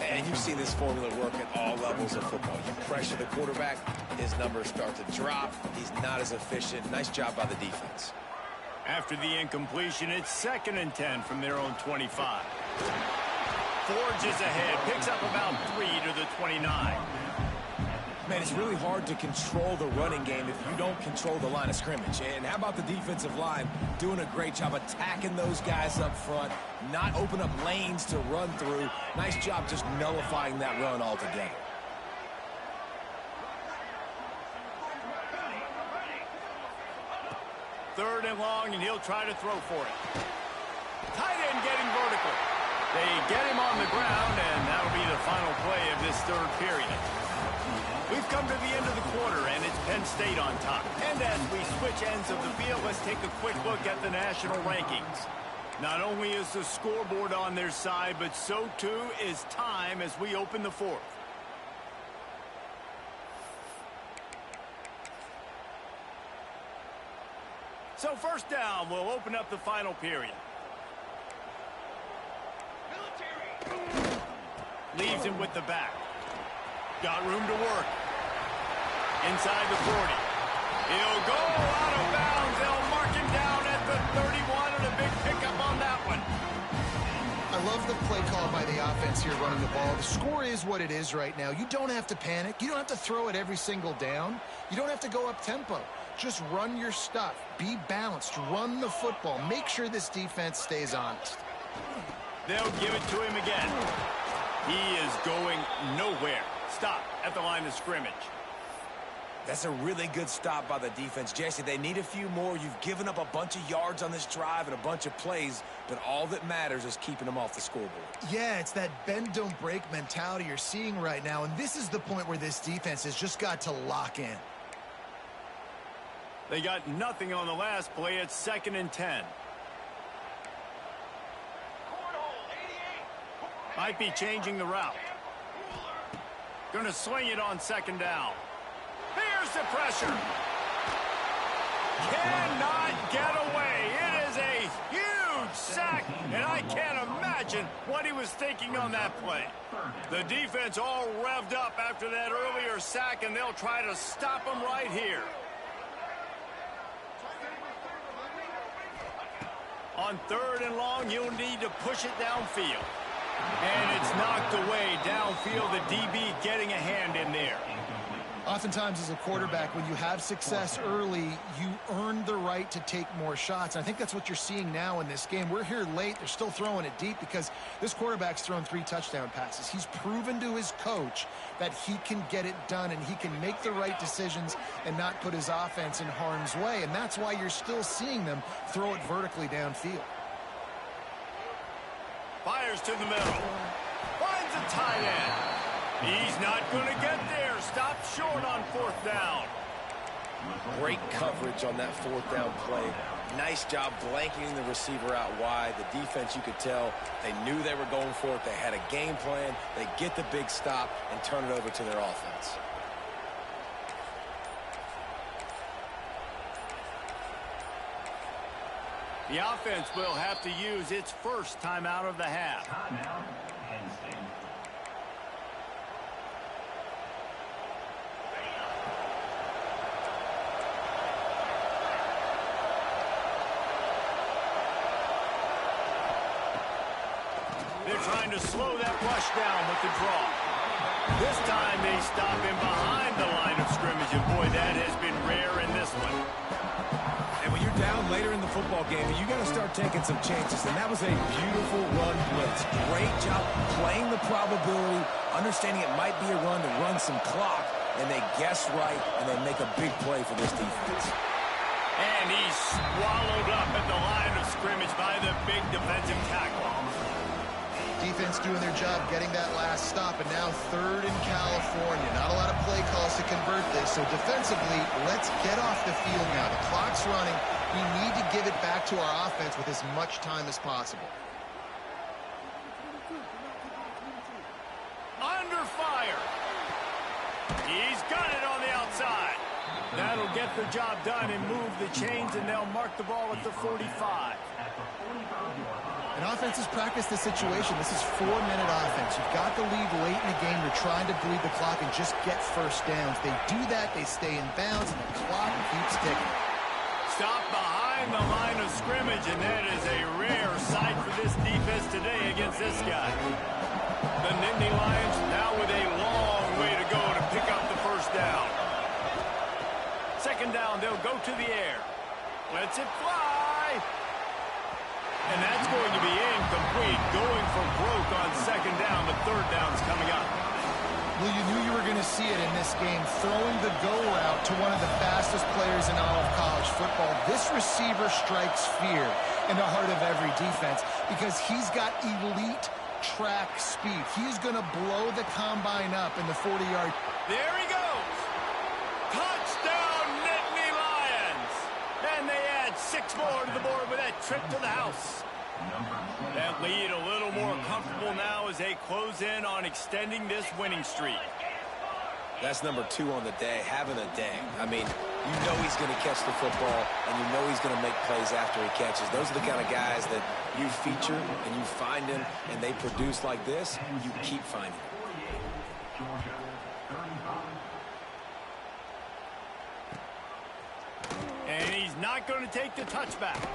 And you see this formula work at all levels of football. You pressure the quarterback, his numbers start to drop. He's not as efficient. Nice job by the defense.
After the incompletion, it's 2nd and 10 from their own 25. Forges ahead, picks up about 3 to the 29.
Man, it's really hard to control the running game if you don't control the line of scrimmage. And how about the defensive line doing a great job attacking those guys up front, not open up lanes to run through. Nice job just nullifying that run altogether.
Third and long, and he'll try to throw for it. Tight end getting vertical. They get him on the ground, and that'll be the final play of this 3rd period. We've come to the end of the quarter, and it's Penn State on top. And as we switch ends of the field, let's take a quick look at the national rankings. Not only is the scoreboard on their side, but so too is time as we open the fourth. So first down, we'll open up the final period. Leaves him with the back. Got room to work. Inside the 40. He'll go out of bounds. They'll mark him down at the 31, and a big pickup on that one.
I love the play call by the offense here running the ball. The score is what it is right now. You don't have to panic. You don't have to throw it every single down. You don't have to go up tempo. Just run your stuff. Be balanced. Run the football. Make sure this defense stays honest.
They'll give it to him again. He is going nowhere. Stop at the line of scrimmage.
That's a really good stop by the defense. Jesse, they need a few more. You've given up a bunch of yards on this drive and a bunch of plays, but all that matters is keeping them off the scoreboard.
Yeah, it's that bend, don't break mentality you're seeing right now, and this is the point where this defense has just got to lock in.
They got nothing on the last play. It's 2nd and 10. Might be changing the route. Going to swing it on 2nd down. Here's the pressure. Cannot get away. It is a huge sack, and I can't imagine what he was thinking on that play. The defense all revved up after that earlier sack, and they'll try to stop him right here. On 3rd and long, you'll need to push it downfield. And it's knocked away downfield. The DB getting a hand in there.
Oftentimes as a quarterback, when you have success early, you earn the right to take more shots. And I think that's what you're seeing now in this game. We're here late. They're still throwing it deep because this quarterback's thrown 3 touchdown passes. He's proven to his coach that he can get it done and he can make the right decisions and not put his offense in harm's way. And that's why you're still seeing them throw it vertically downfield.
Fires to the middle. Finds a tight end. He's not going to get there. Stop short on 4th down.
Great coverage on that 4th down play. Nice job blanketing the receiver out wide. The defense, you could tell, they knew they were going for it. They had a game plan. They get the big stop and turn it over to their offense.
The offense will have to use its first timeout of the half. They're trying to slow that rush down with the draw. This time they stop him behind the line of scrimmage, and boy, that has been rare in this one.
And when you're down later in the football game, you got to start taking some chances. And that was a beautiful run blitz. Great job playing the probability, understanding it might be a run to run some clock, and they guess right, and they make a big play for this defense.
And he's swallowed up at the line of scrimmage by the big defensive tackle.
Defense doing their job getting that last stop, and now 3rd in California. Not a lot of play calls to convert this, so defensively, let's get off the field now. The clock's running. We need to give it back to our offense with as much time as possible.
Under fire. He's got it on the outside. That'll get the job done and move the chains, and they'll mark the ball at the 45.
And offenses practice this situation. This is 4-minute offense. You've got the lead late in the game. You're trying to bleed the clock and just get first downs. They do that. They stay in bounds, and the clock keeps ticking.
Stop behind the line of scrimmage, and that is a rare sight for this defense today against this guy. The Nittany Lions now with a long way to go to pick up the first down. 2nd down, they'll go to the air. Lets it fly. And that's going to be incomplete. Going for broke on 2nd down. The 3rd down's coming up.
Well, you knew you were going to see it in this game. Throwing the go route to one of the fastest players in all of college football. This receiver strikes fear in the heart of every defense because he's got elite track speed. He's going to blow the combine up in the 40-yard.
There he goes. Touchdown, Nittany Lions. And they add 6 more to the board with that trip to the house. That lead a little more comfortable now as they close in on extending this winning streak.
That's number 2 on the day, having a day. I mean, you know he's going to catch the football, and you know he's going to make plays after he catches. Those are the kind of guys that you feature, and you find them, and they produce like this, you keep finding them.
And he's not going to take the touchback.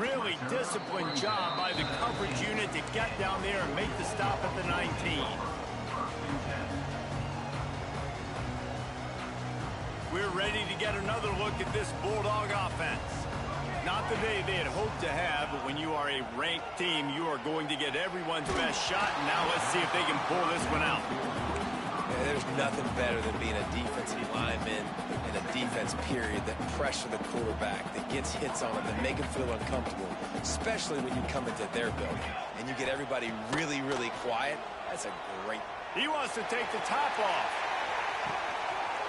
Really disciplined job by the coverage unit to get down there and make the stop at the 19. We're ready to get another look at this Bulldog offense. Not the day they had hoped to have, but when you are a ranked team, you are going to get everyone's best shot. And now let's see if they can pull this one out.
Yeah, there's nothing better than being a defensive lineman and a defense period that pressure the quarterback, that gets hits on him, that make him feel uncomfortable, especially when you come into their building and you get everybody really, really quiet. That's a great.
He wants to take the top off.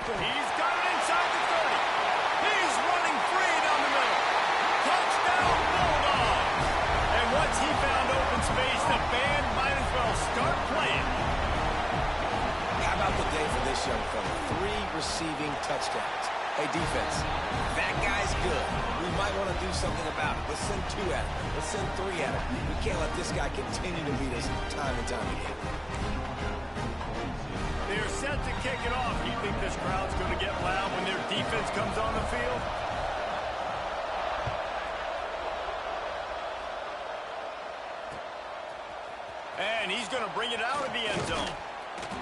He's got it inside the 30. He's running free down the middle. Touchdown, Bulldogs. And once he found open space, the band might as well start playing.
How about the day for this young fella? 3 receiving touchdowns. Hey, defense, that guy's good. We might want to do something about it. Let's send 2 at him. Let's send 3 at him. We can't let this guy continue to beat us time and time again.
They're set to kick it off. Do you think this crowd's going to get loud when their defense comes on the field? And he's going to bring it out of the end zone.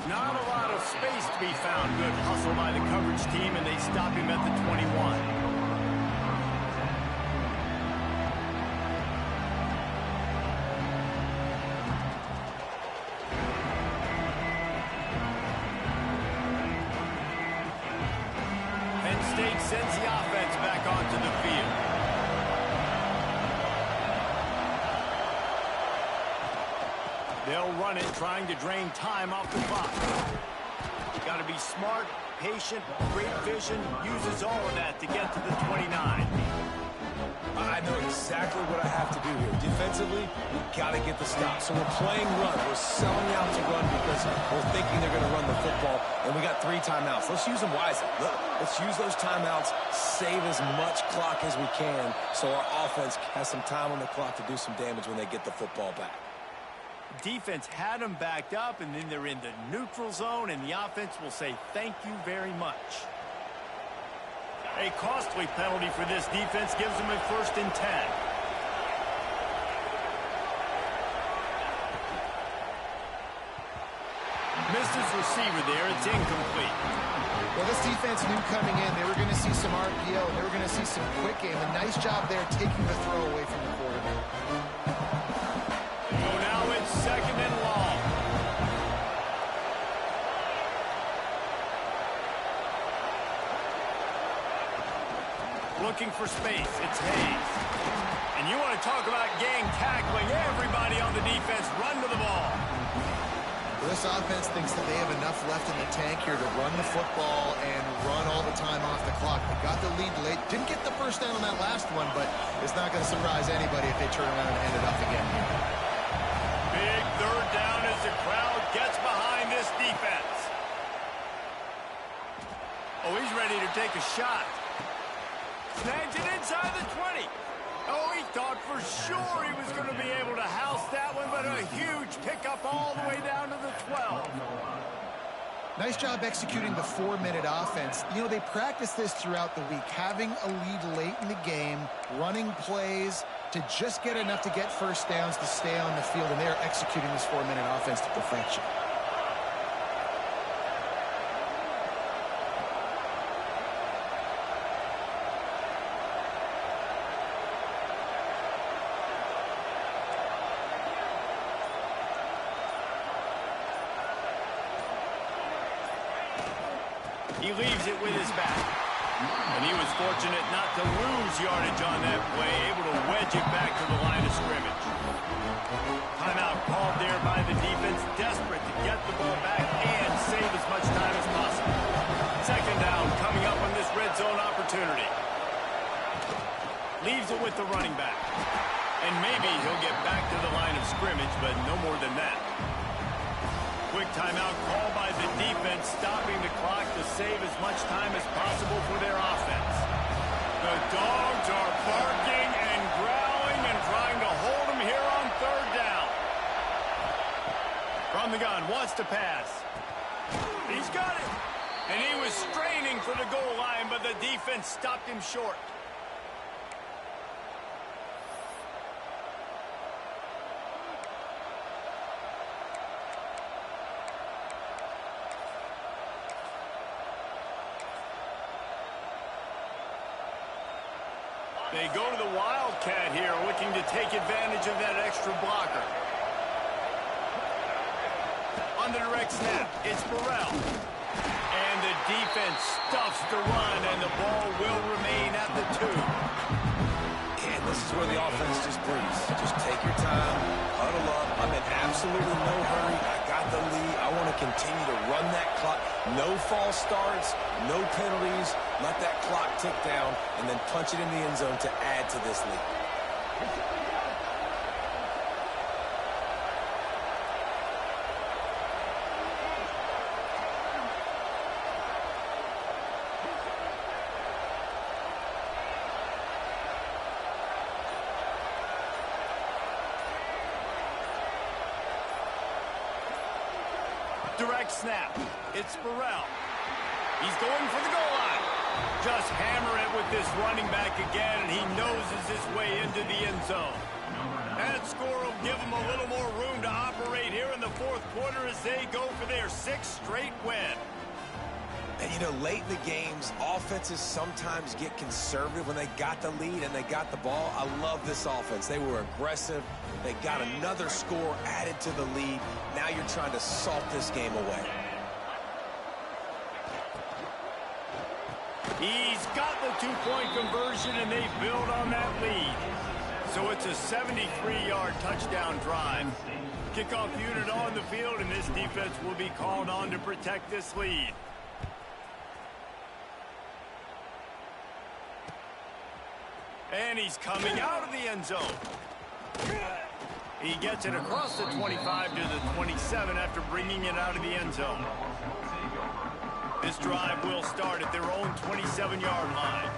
Not a lot of space to be found. Good hustle by the coverage team, and they stop him at the 21. State sends the offense back onto the field. They'll run it, trying to drain time off the clock. Got to be smart, patient, great vision, uses all of that to get to the 29.
I know exactly what I have to do here. Defensively, we've got to get the stop. So we're playing run. We're selling out to run because we're thinking they're going to run the football, and we got 3 timeouts. Let's use them wisely. Let's use those timeouts, save as much clock as we can so our offense has some time on the clock to do some damage when they get the football back.
Defense had them backed up, and then they're in the neutral zone, and the offense will say thank you very much. A costly penalty for this defense gives them a 1st and 10. Misses receiver there. It's incomplete.
Well, this defense knew coming in they were going to see some RPO, and they were going to see some quick game. A nice job there taking the throw away from the quarterback.
So now it's 2nd and long. Looking for space. It's Hayes. And you want to talk about gang tackling. Everybody on the defense run to the ball.
Well, this offense thinks that they have enough left in the tank here to run the football and run all the time off the clock. They got the lead late. Didn't get the first down on that last one, but it's not going to surprise anybody if they turn around and end it up again here.
Big 3rd down as the crowd gets behind this defense. Oh, he's ready to take a shot. Snags it inside the 20. Oh, he thought for sure he was going to be able to house that one, but a huge pickup all the way down to the 12.
Nice job executing the 4-minute offense. You know, they practice this throughout the week, having a lead late in the game, running plays to just get enough to get first downs to stay on the field, and they're executing this 4-minute offense to perfection.
He leaves it with his back. And he was fortunate not to lose yardage on that play, able to wedge it back to the line of scrimmage. Timeout called there by the defense, desperate to get the ball back and save as much time as possible. Second down coming up on this red zone opportunity. Leaves it with the running back. And maybe he'll get back to the line of scrimmage, but no more than that. Quick timeout call by the defense, stopping the clock to save as much time as possible for their offense. The Dogs are barking and growling and trying to hold him here on third down. From the gun, wants to pass. He's got it. And he was straining for the goal line, but the defense stopped him short. They go to the Wildcat here, looking to take advantage of that extra blocker. On the direct snap, it's Burrell. And the defense stuffs the run, and the ball will remain at the 2.
And this is where the offense just breathes. Just take your time, huddle up. I'm in absolutely no hurry. I got the lead. I want to continue to run that clock. No false starts, no penalties. Let that clock tick down, and then punch it in the end zone to add to this lead.
Direct snap. It's Burrell. He's going for the goal line. Just hammer it with this running back again, and he noses his way into the end zone. That score will give him a little more room to operate here in the fourth quarter as they go for their 6th straight win.
And, you know, late in the games, offenses sometimes get conservative when they got the lead and they got the ball. I love this offense. They were aggressive. They got another score added to the lead. Now you're trying to salt this game away.
He's got the 2-point conversion, and they build on that lead. So it's a 73-yard touchdown drive. Kickoff unit on the field, and this defense will be called on to protect this lead. And he's coming out of the end zone. He gets it across the 25 to the 27 after bringing it out of the end zone. This drive will start at their own 27-yard line.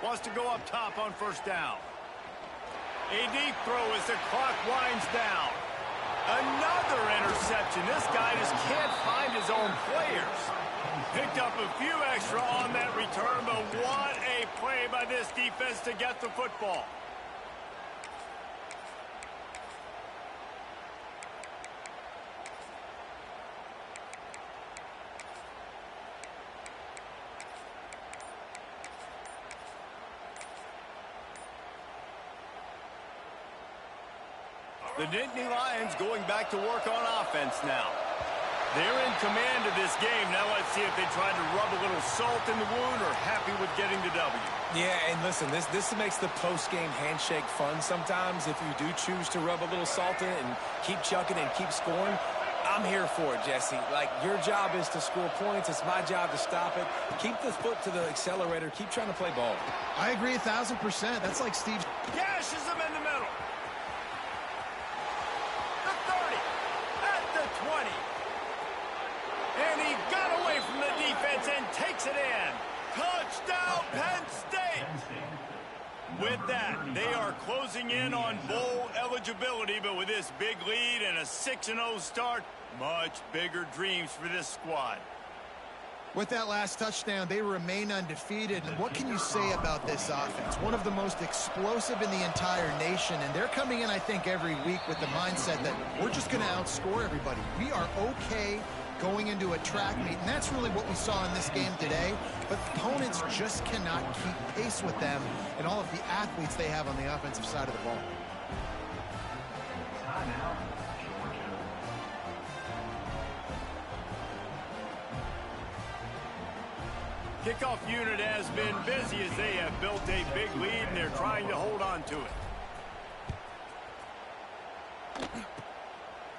Wants to go up top on first down. A deep throw as the clock winds down. Another interception. This guy just can't find his own players. Picked up a few extra on that return, but what a play by this defense to get the football. The Nittany Lions going back to work on offense now. They're in command of this game. Now let's see if they try to rub a little salt in the wound or happy with getting the W.
Yeah, and listen, this makes the post-game handshake fun sometimes. If you do choose to rub a little salt in it and keep chucking and keep scoring, I'm here for it, Jesse. Like, your job is to score points. It's my job to stop it. Keep the foot to the accelerator. Keep trying to play ball.
I agree 1,000%. That's like Steve.
Gashes him in the middle. The 30. At the 20. And he got away from the defense and takes it in. Touchdown, Penn State! With that, they are closing in on bowl eligibility, but with this big lead and a 6-0 start, much bigger dreams for this squad.
With that last touchdown, they remain undefeated. And what can you say about this offense? One of the most explosive in the entire nation. And they're coming in, I think, every week with the mindset that we're just going to outscore everybody. We are okay going into a track meet, and that's really what we saw in this game today. But opponents just cannot keep pace with them and all of the athletes they have on the offensive side of the ball.
Kickoff unit has been busy as they have built a big lead, and they're trying to hold on to it.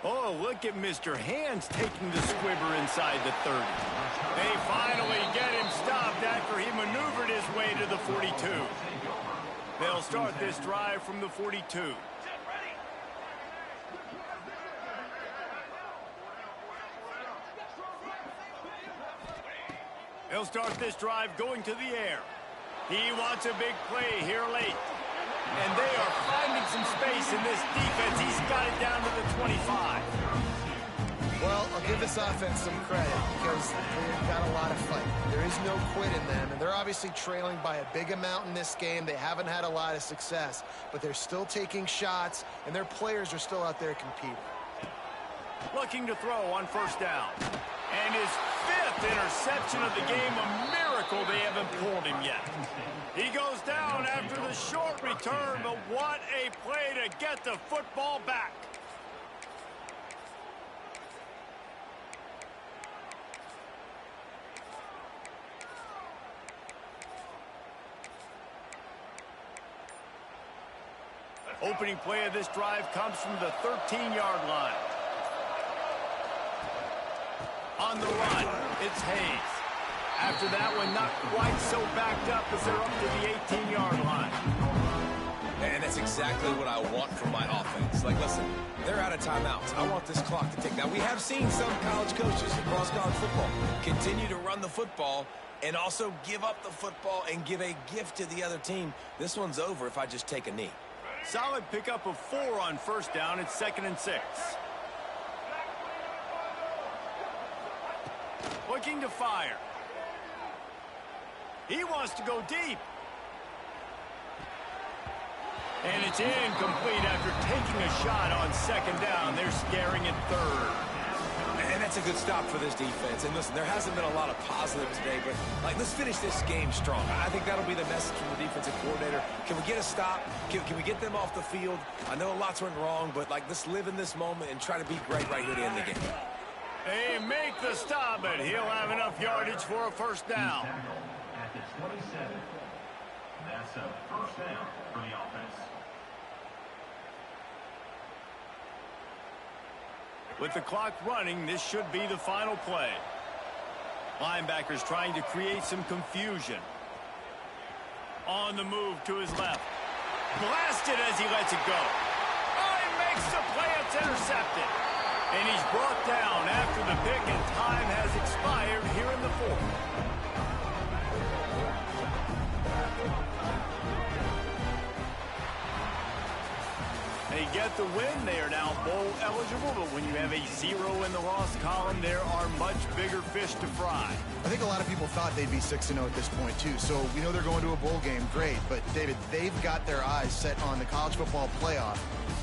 Oh, look at Mr. Hands taking the squibber inside the 30. They finally get him stopped after he maneuvered his way to the 42. They'll start this drive from the 42. He'll start this drive going to the air. He wants a big play here late. And they are finding some space in this defense. He's got it down to the 25.
Well, I'll give this offense some credit because they've got a lot of fight. There is no quit in them, and they're obviously trailing by a big amount in this game. They haven't had a lot of success, but they're still taking shots, and their players are still out there competing.
Looking to throw on first down. And his 5th interception of the game, a miracle they haven't pulled him yet. He goes down after the short return, but what a play to get the football back. Opening play of this drive comes from the 13-yard line. On the run, it's Hayes. After that one, not quite so backed up as they're up to the 18-yard line.
And that's exactly what I want from my offense. Like, listen, they're out of timeouts. I want this clock to tick. Now, we have seen some college coaches across college football continue to run the football and also give up the football and give a gift to the other team. This one's over if I just take a knee.
Solid pickup of 4 on first down. It's 2nd and 6. Looking to fire. He wants to go deep. And it's incomplete after taking a shot on 2nd down. They're scaring it 3rd.
And that's a good stop for this defense. And listen, there hasn't been a lot of positive today, but like, let's finish this game strong. I think that'll be the message from the defensive coordinator. Can we get a stop? Can we get them off the field? I know lots went wrong, but like, let's live in this moment and try to be great right here to end the game.
They make the stop, but he'll have enough yardage for a first down.
At the 27. That's a first down for the offense.
With the clock running, this should be the final play. Linebackers trying to create some confusion. On the move to his left. Blasted as he lets it go. Oh, he makes the play. It's intercepted. And he's brought down after the pick, and time has expired here in the 4th. They get the win. They are now bowl eligible, but when you have a 0 in the loss column, there are much bigger fish to fry.
I think a lot of people thought they'd be 6-0 at this point, too. So we know they're going to a bowl game. Great. But, David, they've got their eyes set on the college football playoff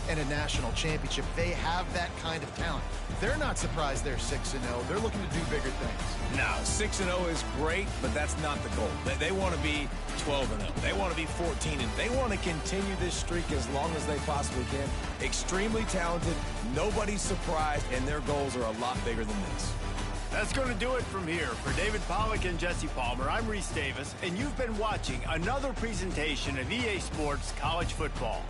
and a national championship. They have that kind of talent. They're not surprised they're 6-0. They're looking to do bigger things.
No, 6-0 is great, but that's not the goal. They want to be 12-0. They want to be 14-0. They want to continue this streak as long as they possibly can. Extremely talented, nobody's surprised, and their goals are a lot bigger than this.
That's going to do it from here. For David Pollack and Jesse Palmer, I'm Reese Davis, and you've been watching another presentation of EA Sports College Football.